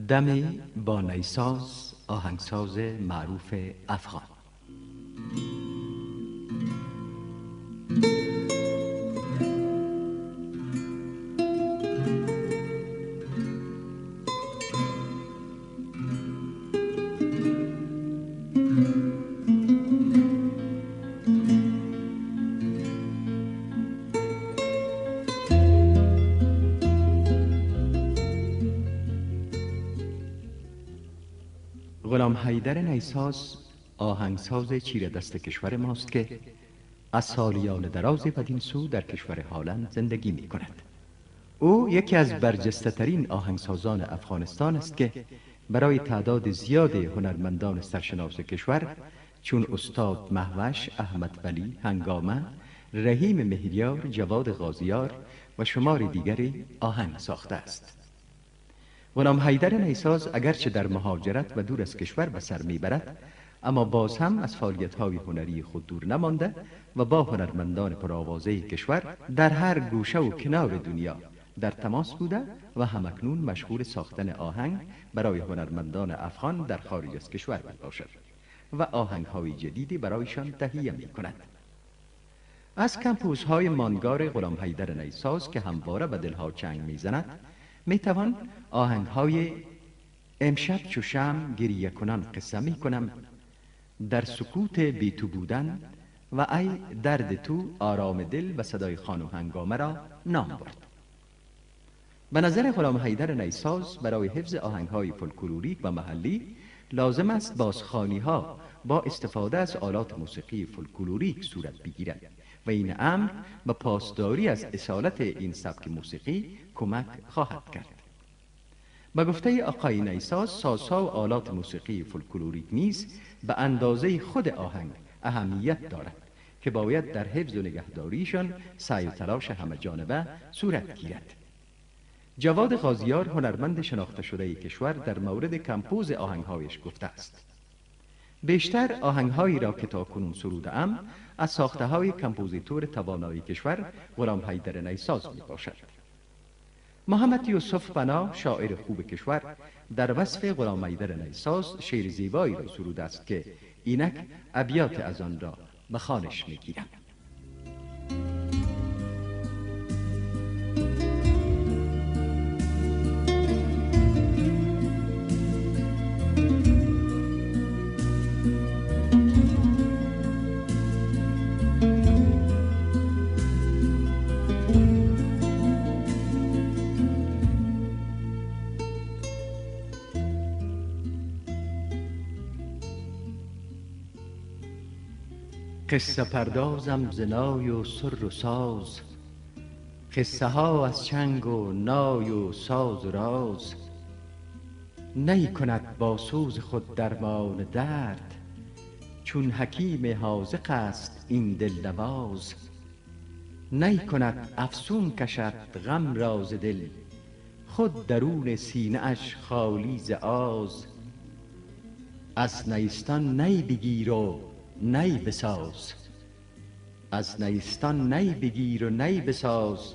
دمی با نیساز، آهنگساز معروف افغان. غلام حیدر نیساز آهنگساز چیره دست کشور ماست که از سالیان دراز بدین سو در کشور هالند زندگی می کند. او یکی از برجسته ترین آهنگسازان افغانستان است که برای تعداد زیاد هنرمندان سرشناس کشور چون استاد مهوش، احمد ولی، هنگامه، رحیم مهریار، جواد غازیار و شمار دیگری آهنگ ساخته است. غلام حیدر نیساز اگرچه در مهاجرت و دور از کشور به سر میبرد، اما باز هم از فعالیت‌های هنری خود دور نمانده و با هنرمندان پرآوازه کشور در هر گوشه و کنار دنیا در تماس بوده و همکنون مشغول ساختن آهنگ برای هنرمندان افغان در خارج از کشور میباشد و آهنگ‌های جدیدی برایشان تهیه می‌کند. از کمپوزهای ماندگار غلام حیدر نیساز که همواره به دلها چنگ میزند میتوان آهنگهای امشب چو شمع گریه کنان قصه میکنم، در سکوت بی تو بودن و ای درد تو آرام دل و صدای خانم هنگامه را نام برد. به نظر غلام حیدر نیساز برای حفظ آهنگهای فولکلوریک و محلی لازم است بازخوانی‌ها با استفاده از آلات موسیقی فولکلوریک صورت بگیرد و این امر به پاسداری از اصالت این سبک موسیقی کمک خواهد کرد. به گفته آقای نیساز، سازها و آلات موسیقی فولکلوریک نیز به اندازه خود آهنگ اهمیت دارد که باید در حفظ و نگهداریشان سعی و تلاش همه جانبه صورت گیرد. جواد غازیار، هنرمند شناخته شده کشور، در مورد کمپوز آهنگهایش گفته است: بیشتر آهنگهایی را که تاکنون سروده‌ام از ساخته‌های کمپوزیتور توانای کشور غلام حیدر نیساز می باشد. محمد یوسف بنا، شاعر خوب کشور، در وصف غلام حیدر نیساز شعر زیبایی را سروده است که اینک ابیات از آن را به خوانش می گیرم. قصه پردازم ز نای و سر و ساز، قصه ها از چنگ و نای و ساز و راز. نی کند با سوز خود درمان درد، چون حکیم حاذق است این دلنواز. نی کند افسون کشد غم را ز دل، خود درون سینه اش خالی ز آز. از نیستان نی بگیر و نی بساز، از نیستان نی بگیر و نی بساز،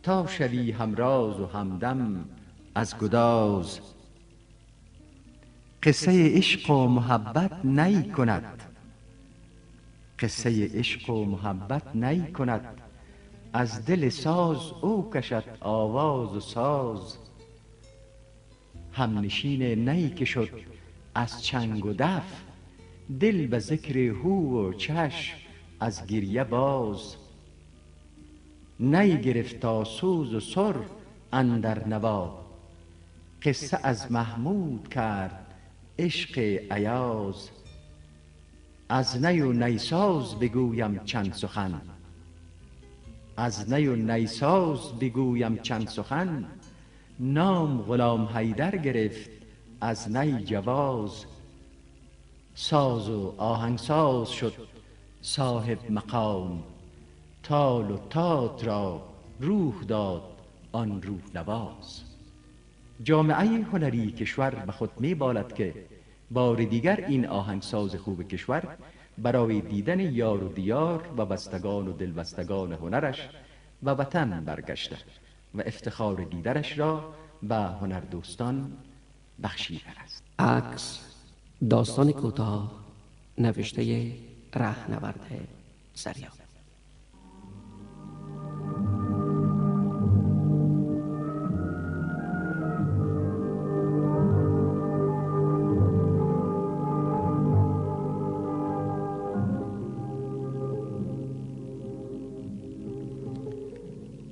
تا شوی همراز و همدم از گداز. قصه عشق و محبت نی کند، قصه عشق و محبت نی کند، از دل ساز او کشد آواز و ساز. همنشین نی که شد از چنگ و دف، دل به ذکر هو و چشم از گریه باز. نی گرفت تا سوز و سر اندر نوا، قصه از محمود کرد عشق ایاز. از نی و نیساز بگویم چند سخن، از نی و نیساز بگویم چند سخن. نام غلام حیدر گرفت از نی جواز. ساز و آهنگساز شد صاحب مقام، تال و تات را روح داد آن روح نواز. جامعه هنری کشور به خود می بالد که بار دیگر این آهنگساز خوب کشور برای دیدن یار و دیار و بستگان و دلبستگان هنرش و وطن برگشته و افتخار دیدرش را به هنردوستان بخشیده است. عکس، داستان کوتاه نوشته رهنورد زریاب.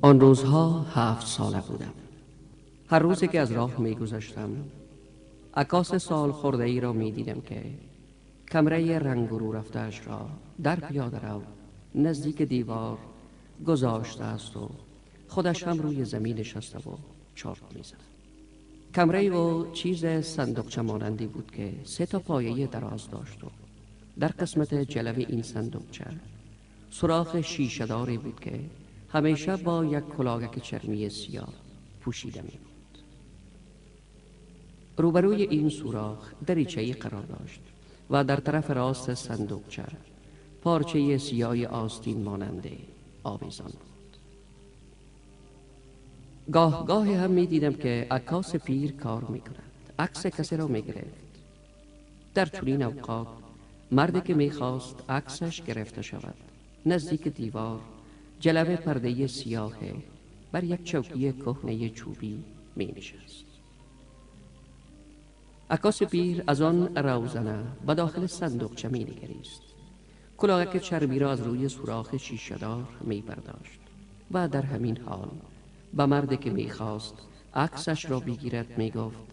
آن روزها 7 ساله بودم. هر روزی که از راه می گذشتم عکاس سال خورده ای را می دیدم که کمره رنگ رو رفتهش را در پیاده رو نزدیک دیوار گذاشته است و خودش هم روی زمین نشسته و چارت می زد. کمره او چیز صندوقچه مانندی بود که 3 تا پایه دراز داشت و در قسمت جلوی این صندوقچه سوراخ شیشه داری بود که همیشه با یک کلاهک چرمی سیاه پوشیده می بود. روبروی این سوراخ دریچه‌ای قرار داشت و در طرف راست صندوقچه پارچه سیاه آستین مانند آویزان بود. گاه گاه هم می دیدم که عکاس پیر کار می کند، عکس کسی را می گرفت. در چنین اوقات مردی که می خواست عکسش گرفته شود نزدیک دیوار جلوه پرده سیاه بر یک چوکی کهنه چوبی می نشست. عکاس پیر از آن روزنه به داخل صندوقچه می نگریست. کلاهک چرمی را از روی سوراخ شیشه‌دار می برداشت و در همین حال به مردی که می خواست عکسش را بگیرد می گفت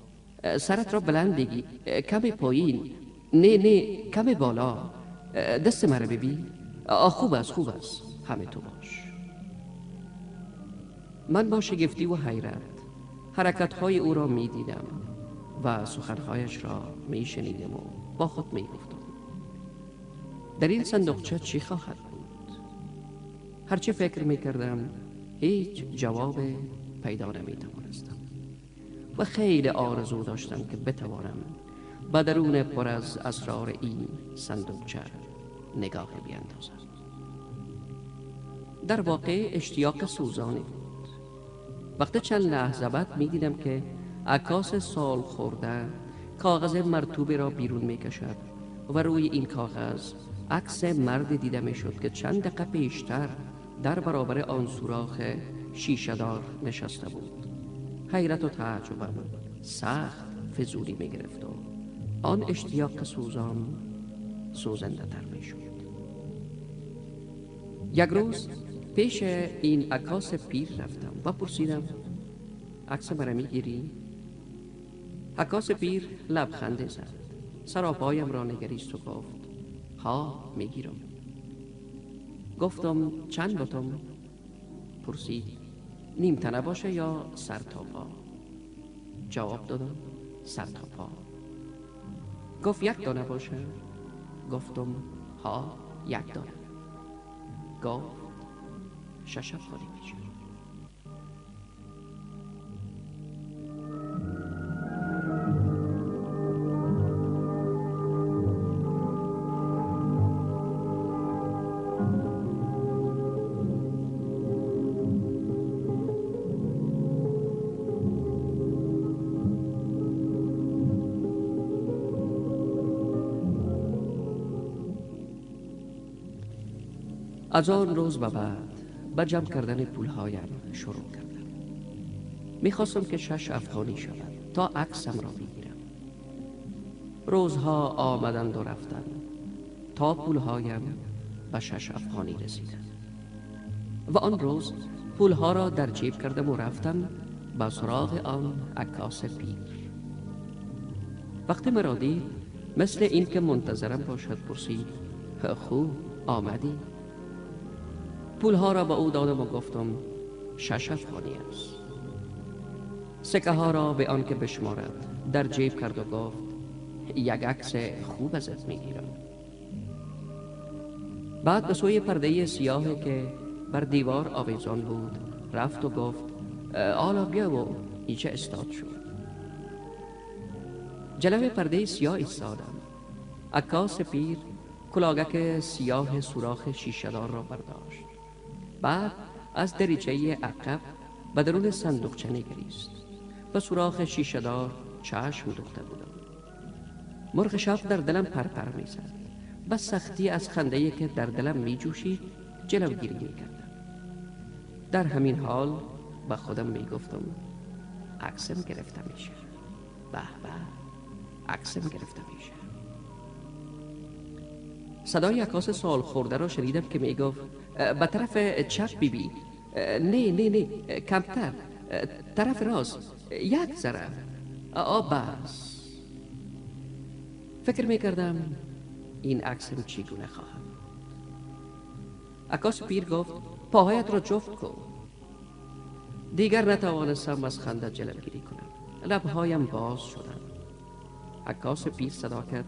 سرت را بلند بگی، کمی پایین، نه کمی بالا، دست مرا ببین، خوب است همه تو باش. من با شگفتی و حیرت حرکت‌های او را می دیدم و سخن‌هایش را می شنیدم و با خود می گفتم در این صندوقچه چی خواهد بود؟ هرچه فکر می کردم هیچ جواب پیدا نمی توانستم و خیلی آرزو داشتم که بتوانم به درون پر از اسرار این صندوقچه نگاه بیاندازم. در واقع اشتیاق سوزانی بود. وقتی چند لحظه بعد می دیدم که عکاس سال خورده کاغذ مرطوبی را بیرون می کشد و روی این کاغذ عکس مرد دیده می شد که چند دقیقه پیشتر در برابر آن سوراخ شیشه دار نشسته بود. حیرت و تعجبم سخت فضولی می گرفت و آن اشتیاق سوزان سوزنده تر می شد. یک روز پیش این عکاس پیر رفتم و پرسیدم عکس مرا میگیری؟ عکاس پیر لبخند زد، سراپایم را نگریست و گفت ها میگیرم. گفتم چند باتم؟ پرسید نیم تنه باشه یا سر تا پا؟ جواب دادم سر تا پا. گفت یک دانه باشه؟ گفتم ها یک دانه. گفت شش افغانی میشه. از آن روز به بعد به جمع کردن پولهایم شروع کردم. میخواستم که 6 افغانی شود تا عکسم را بگیرم. روزها آمدند و رفتند تا پولهایم به 6 افغانی رسیدند و آن روز پولها را در جیب کردم و رفتم به سراغ آن عکاس پیر. وقتی مرا دید مثل این که منتظرم باشد پرسید خوب آمدی؟ پولها را به او دادم و گفتم 6 افغانی است. سکه ها را به آن که بشمارد در جیب کرد و گفت یک عکس خوب ازت میگیرم. بعد به سوی پرده سیاهی که بر دیوار آویزان بود رفت و گفت آلا بیا و اینجا استاد شد. جلو پرده سیاه ایستادم. عکاس پیر کلاگک سیاه سوراخ شیشه‌دار را برداشت. بعد از دریچه عقب به درون صندوقچه نگریست. و سوراخ شیشه‌دار چشم دوخته بودم. مرغ شب در دلم پرپر می‌زد. به سختی از خنده‌ای که در دلم می‌جوشید جلوگیری می‌کردم. در همین حال به خودم می‌گفتم عکسم گرفته میشه. به به، عکسم گرفته میشه. صدای عکاس سال خورده را شنیدم که میگفت به طرف چپ بیبی. نه کمتر، طرف راست، یک ذره. بس. فکر میکردم این عکسم چگونه خواهم. عکاس پیر گفت پاهایت را جفت کن. دیگر نتوانستم از خنده جلوگیری کنم. لبهایم باز شدند. عکاس پیر صدا کرد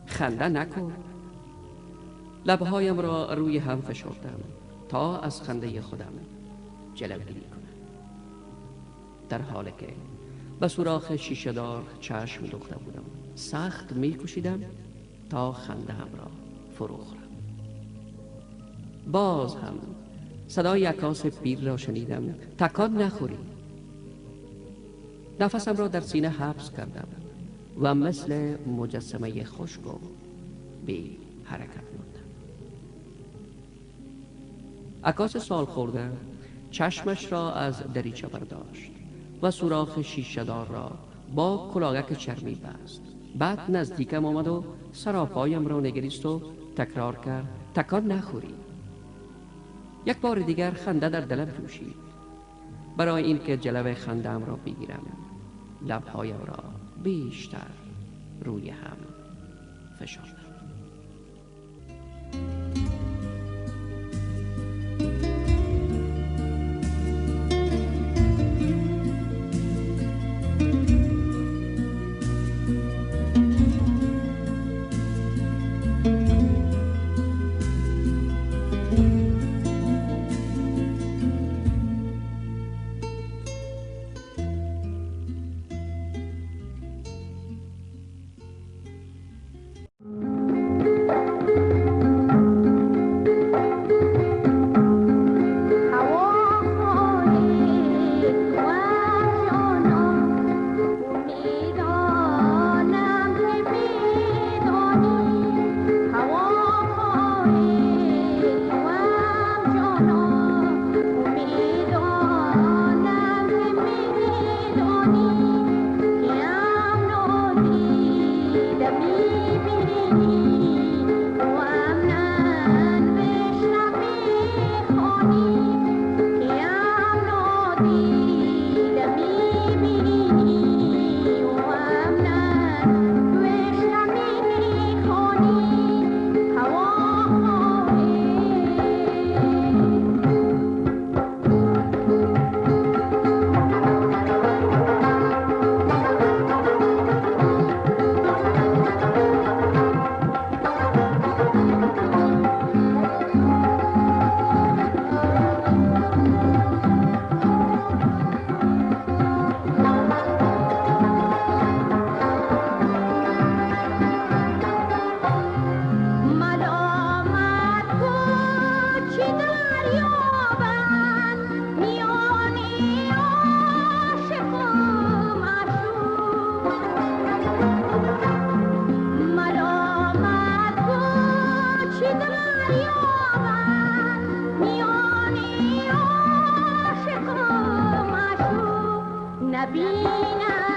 خنده نکن. لبهایم را روی هم فشردم تا از خنده خودم جلوگیری کنم، در حالی که به سوراخ شیشه‌دار چشم دوخته بودم. سخت می‌کوشیدم تا خنده هم را فرو خورم. باز هم صدای عکاس پیر را شنیدم تکان نخوری. نفسم را در سینه حبس کردم و مثل مجسمه خشک و بی حرکت ماندم. عکاس سال خورده چشمش را از دریچه برداشت و سوراخ شیشه‌دار را با کلاگک چرمی بست. بعد نزدیکم آمد و سراپایم را نگریست و تکرار کرد تکان نخوری. یک بار دیگر خنده در دلم جوشید. برای اینکه جلوه خنده‌ام را بگیرم لبهایم را بیشتر روی هم فشردم. نبینم